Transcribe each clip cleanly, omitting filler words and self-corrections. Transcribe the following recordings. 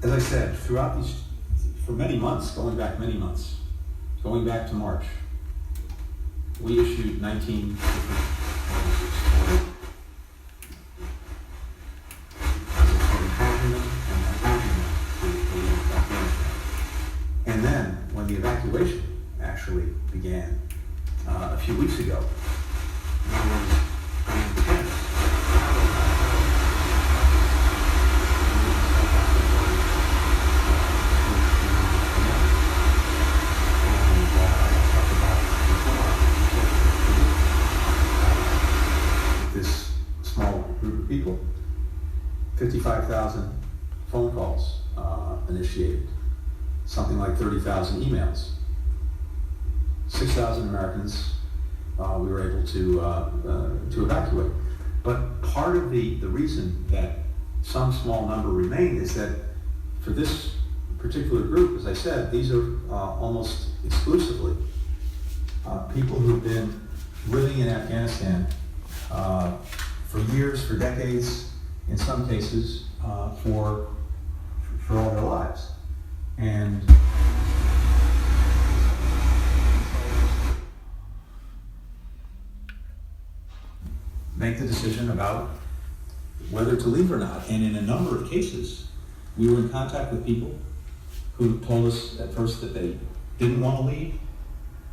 as I said, throughout these, for many months, going back to March, we issued 19 different and then, when the evacuation actually began a few weeks ago, this small group of people, 55,000 phone calls initiated, something like 30,000 emails, 6,000 Americans we were able to evacuate. But part of the reason that some small number remain is that for this particular group, as I said, these are almost exclusively people who've been living in Afghanistan for years, for decades, in some cases for all their lives. And make the decision about whether to leave or not. And in a number of cases, we were in contact with people who told us at first that they didn't want to leave,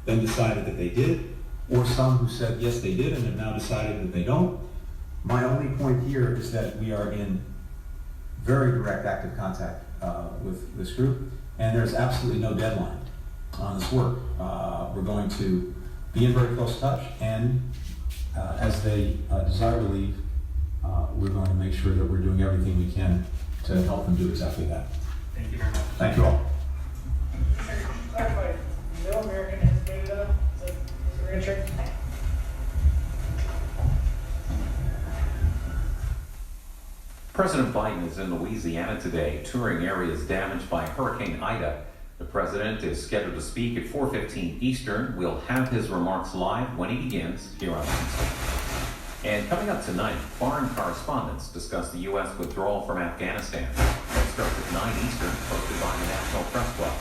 then decided that they did, or some who said yes they did and have now decided that they don't. My only point here is that we are in very direct active contact with this group, and there's absolutely no deadline on this work. We're going to be in very close touch, and as they desire to leave, we're going to make sure that we're doing everything we can to help them do exactly that. Thank you very much. Thank you all. Clarify, no American has made it up. Is that Richard? President Biden is in Louisiana today, touring areas damaged by Hurricane Ida. The president is scheduled to speak at 4:15 Eastern. We'll have his remarks live when he begins here on Wednesday. And coming up tonight, foreign correspondents discuss the U.S. withdrawal from Afghanistan. That starts at 9 Eastern, hosted by the National Press Club.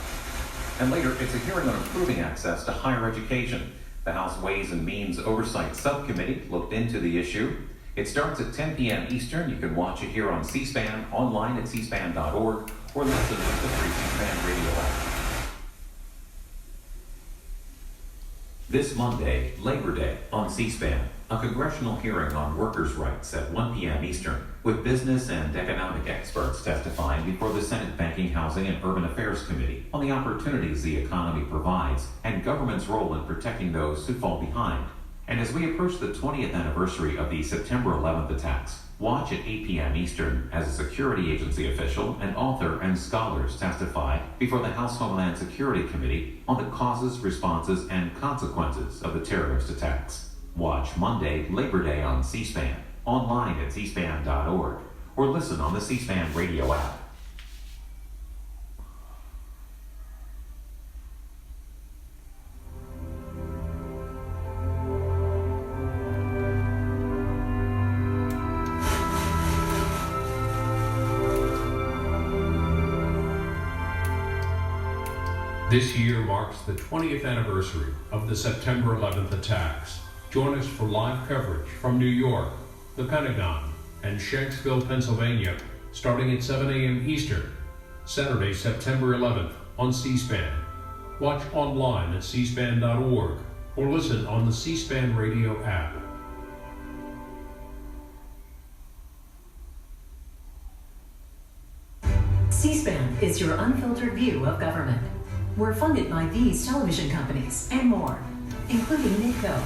And later, it's a hearing on improving access to higher education. The House Ways and Means Oversight Subcommittee looked into the issue. It starts at 10 p.m. Eastern. You can watch it here on C-SPAN, online at cspan.org, or listen to the free C-SPAN radio app. This Monday, Labor Day, on C-SPAN, a congressional hearing on workers' rights at 1 p.m. Eastern, with business and economic experts testifying before the Senate Banking, Housing, and Urban Affairs Committee on the opportunities the economy provides and government's role in protecting those who fall behind. And as we approach the 20th anniversary of the September 11th attacks, watch at 8 p.m. Eastern as a security agency official, an author, and scholars testify before the House Homeland Security Committee on the causes, responses, and consequences of the terrorist attacks. Watch Monday, Labor Day on C-SPAN, online at cspan.org, or listen on the C-SPAN radio app. This year marks the 20th anniversary of the September 11th attacks. Join us for live coverage from New York, the Pentagon, and Shanksville, Pennsylvania, starting at 7 a.m. Eastern, Saturday, September 11th on C-SPAN. Watch online at cspan.org or listen on the C-SPAN radio app. C-SPAN is your unfiltered view of government. We're funded by these television companies and more, including Midco.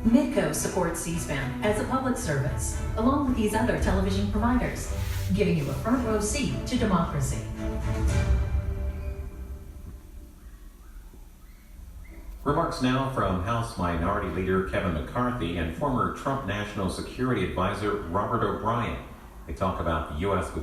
Midco supports C-SPAN as a public service, along with these other television providers, giving you a front row seat to democracy. Remarks now from House Minority Leader Kevin McCarthy and former Trump National Security Advisor Robert O'Brien. They talk about the U.S.